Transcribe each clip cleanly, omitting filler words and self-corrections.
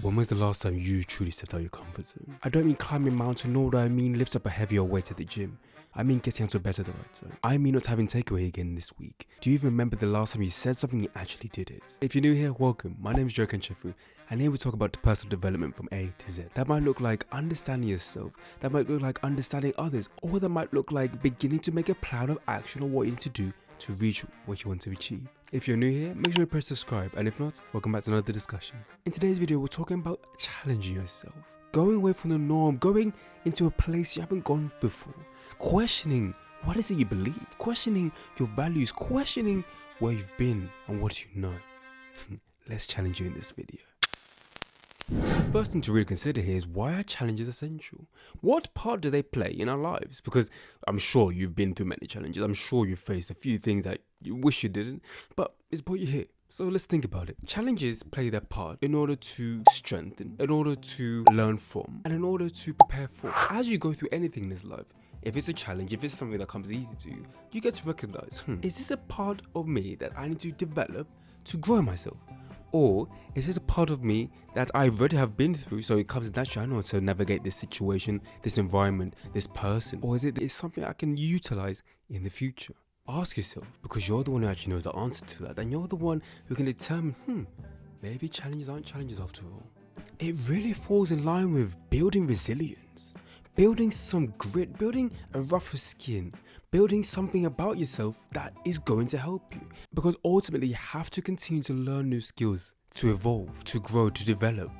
When was the last time you truly stepped out of your comfort zone? I don't mean climbing mountain, nor do I mean lift up a heavier weight at the gym. I mean getting out of bed at the right time. I mean not having takeaway again this week. Do you even remember the last time you said something and you actually did it? If you're new here, welcome. My name is Jocko Kanchefu, and here we talk about personal development from A to Z. That might look like understanding yourself, that might look like understanding others, or that might look like beginning to make a plan of action on what you need to do to reach what you want to achieve. If you're new here, make sure you press subscribe, and if not, welcome back to another discussion. In today's video, we're talking about challenging yourself, going away from the norm, going into a place you haven't gone before, questioning what is it you believe, questioning your values, questioning where you've been and what you know. Let's challenge you in this video. So the first thing to really consider here is, why are challenges essential? What part do they play in our lives? Because I'm sure you've been through many challenges. I'm sure you've faced a few things that you wish you didn't, but it's brought you here. So let's think about it. Challenges play their part in order to strengthen, in order to learn from, and in order to prepare for. As you go through anything in this life, if it's a challenge, if it's something that comes easy to you, you get to recognize, is this a part of me that I need to develop to grow myself? Or is it a part of me that I already have been through, so it comes naturally, I know how to navigate this situation, this environment, this person? Or is it something I can utilize in the future? Ask yourself, because you're the one who actually knows the answer to that, and you're the one who can determine, maybe challenges aren't challenges after all. It really falls in line with building resilience, building some grit, building a rougher skin, building something about yourself that is going to help you. Because ultimately you have to continue to learn new skills, to evolve, to grow, to develop.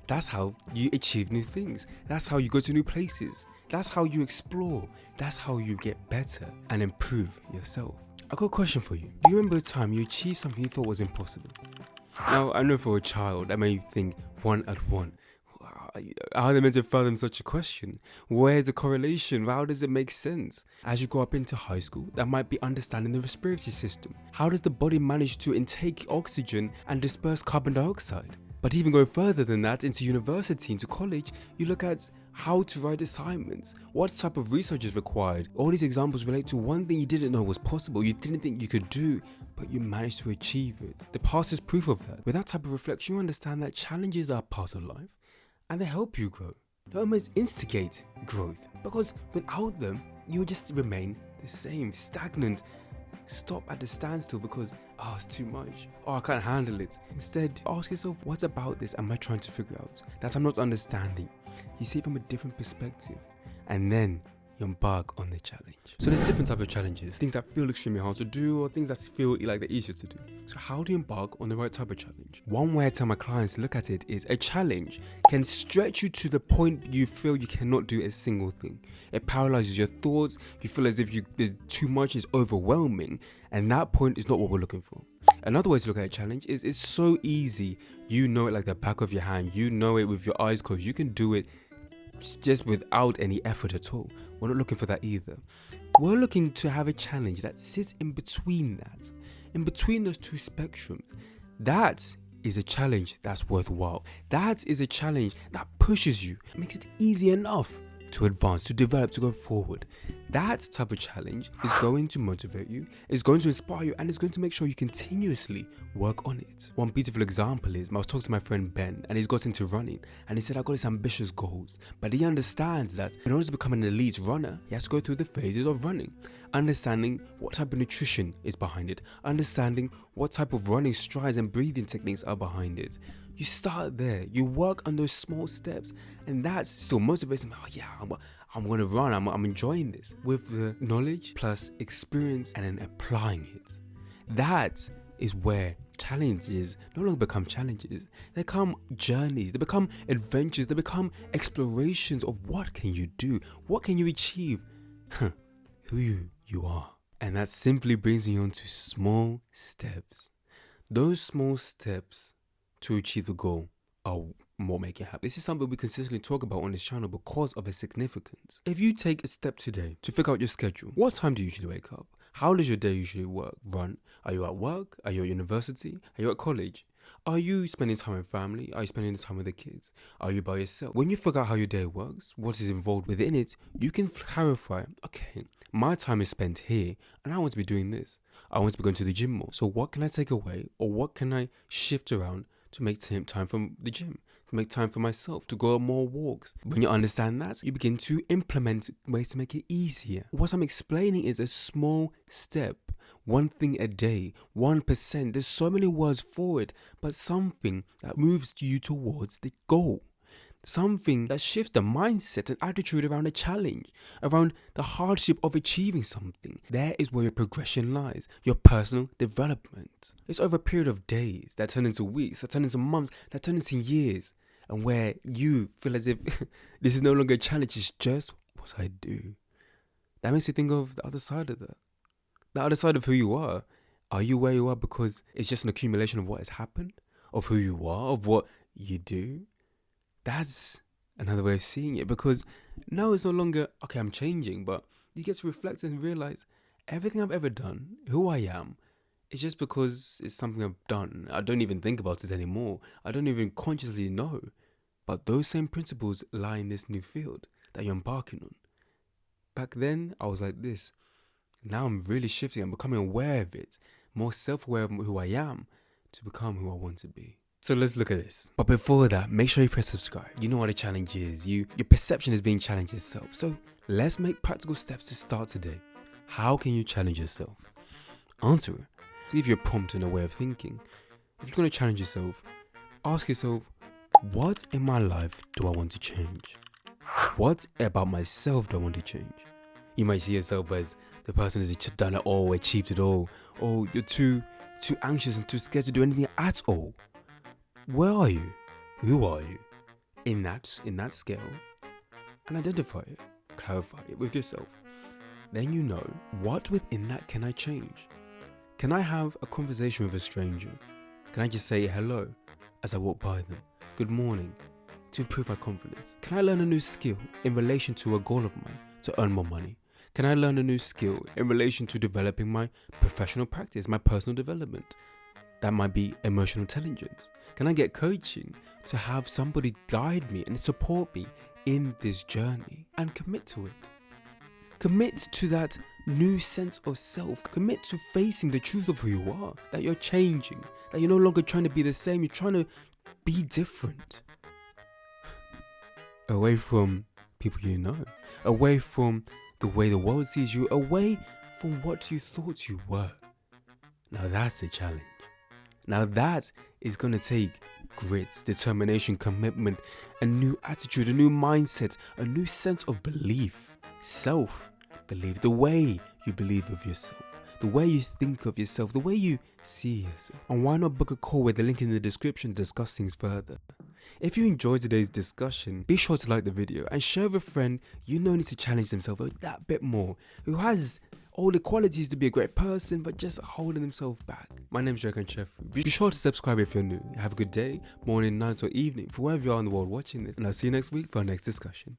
That's how you achieve new things. That's how you go to new places. That's how you explore. That's how you get better and improve yourself. I've got a question for you. Do you remember a time you achieved something you thought was impossible? Now, I know for a child, that made you think 1 and 1. How are they meant to fathom such a question? Where's the correlation? How does it make sense? As you go up into high school, that might be understanding the respiratory system. How does the body manage to intake oxygen and disperse carbon dioxide? But even going further than that, into university, into college, you look at how to write assignments, what type of research is required. All these examples relate to one thing you didn't know was possible, you didn't think you could do, but you managed to achieve it. The past is proof of that. With that type of reflection, you understand that challenges are part of life, and they help you grow. They almost instigate growth, because without them, you will just remain the same, stagnant. Stop at the standstill because, it's too much. I can't handle it. Instead, ask yourself, what about this am I trying to figure out that I'm not understanding? You see it from a different perspective, and then you embark on the challenge. So there's different types of challenges, things that feel extremely hard to do or things that feel like they're easier to do. So how do you embark on the right type of challenge? One way I tell my clients to look at it is, a challenge can stretch you to the point you feel you cannot do a single thing. It paralyzes your thoughts, you feel as if there's too much, it's overwhelming, and that point is not what we're looking for. Another way to look at a challenge is, it's so easy, you know it like the back of your hand, you know it with your eyes closed, you can do it just without any effort at all. We're not looking for that either. We're looking to have a challenge that sits in between that, in between those two spectrums. That is a challenge that's worthwhile. That is a challenge that pushes you, makes it easy enough to advance, to develop, to go forward. That type of challenge is going to motivate you, is going to inspire you, and is going to make sure you continuously work on it. One beautiful example is, I was talking to my friend Ben, and he's got into running, and he said, I've got these ambitious goals, but he understands that in order to become an elite runner, he has to go through the phases of running, understanding what type of nutrition is behind it, understanding what type of running strides and breathing techniques are behind it. You start there, you work on those small steps, and that still motivates me. I'm going to run, I'm enjoying this. With the knowledge plus experience and then applying it. That is where challenges no longer become challenges. They become journeys, they become adventures, they become explorations of what can you do, what can you achieve, who you are. And that simply brings me on to small steps. Those small steps to achieve the goal are what make it happen. This is something we consistently talk about on this channel because of its significance. If you take a step today to figure out your schedule, what time do you usually wake up? How does your day usually run? Are you at work? Are you at university? Are you at college? Are you spending time with family? Are you spending time with the kids? Are you by yourself? When you figure out how your day works, what is involved within it, you can clarify, okay, my time is spent here and I want to be doing this. I want to be going to the gym more. So what can I take away, or what can I shift around to make time from the gym? to make time for myself, to go on more walks. When you understand that, you begin to implement ways to make it easier. What I'm explaining is a small step, one thing a day, 1%. There's so many words for it, but something that moves you towards the goal. Something that shifts the mindset and attitude around a challenge, around the hardship of achieving something. There is where your progression lies, your personal development. It's over a period of days that turn into weeks, that turn into months, that turn into years, and where you feel as if this is no longer a challenge, it's just what I do. That makes me think of the other side of that. The other side of who you are. Are you where you are because it's just an accumulation of what has happened? Of who you are? Of what you do? That's another way of seeing it, because now it's no longer, okay, I'm changing, but you get to reflect and realize everything I've ever done, who I am, is just because it's something I've done. I don't even think about it anymore. I don't even consciously know. But those same principles lie in this new field that you're embarking on. Back then, I was like this. Now I'm really shifting. I'm becoming aware of it, more self-aware of who I am to become who I want to be. So let's look at this. But before that, make sure you press subscribe. You know what a challenge is. Your perception is being challenged itself. So let's make practical steps to start today. How can you challenge yourself? Answer it. To give you a prompt and a way of thinking. If you're going to challenge yourself, ask yourself, what in my life do I want to change? What about myself do I want to change? You might see yourself as the person who's done it all, achieved it all, or you're too anxious and too scared to do anything at all. Where are you? Who are you? In that scale, and identify it, clarify it with yourself. Then you know, what within that can I change? Can I have a conversation with a stranger? Can I just say hello as I walk by them? Good morning, to improve my confidence. Can I learn a new skill in relation to a goal of mine to earn more money? Can I learn a new skill in relation to developing my professional practice, my personal development? That might be emotional intelligence. Can I get coaching to have somebody guide me and support me in this journey and commit to it? Commit to that new sense of self. Commit to facing the truth of who you are, that you're changing, that you're no longer trying to be the same, you're trying to be different. Away from people you know, away from the way the world sees you, away from what you thought you were. Now that's a challenge. Now that is going to take grit, determination, commitment, a new attitude, a new mindset, a new sense of belief, self-belief, the way you believe of yourself, the way you think of yourself, the way you see yourself. And why not book a call with the link in the description to discuss things further. If you enjoyed today's discussion, be sure to like the video and share with a friend you know needs to challenge themselves that bit more, who has all the qualities to be a great person, but just holding themselves back. My name is Kanchefu. Be sure to subscribe if you're new. Have a good day, morning, night, or evening for wherever you are in the world watching this. And I'll see you next week for our next discussion.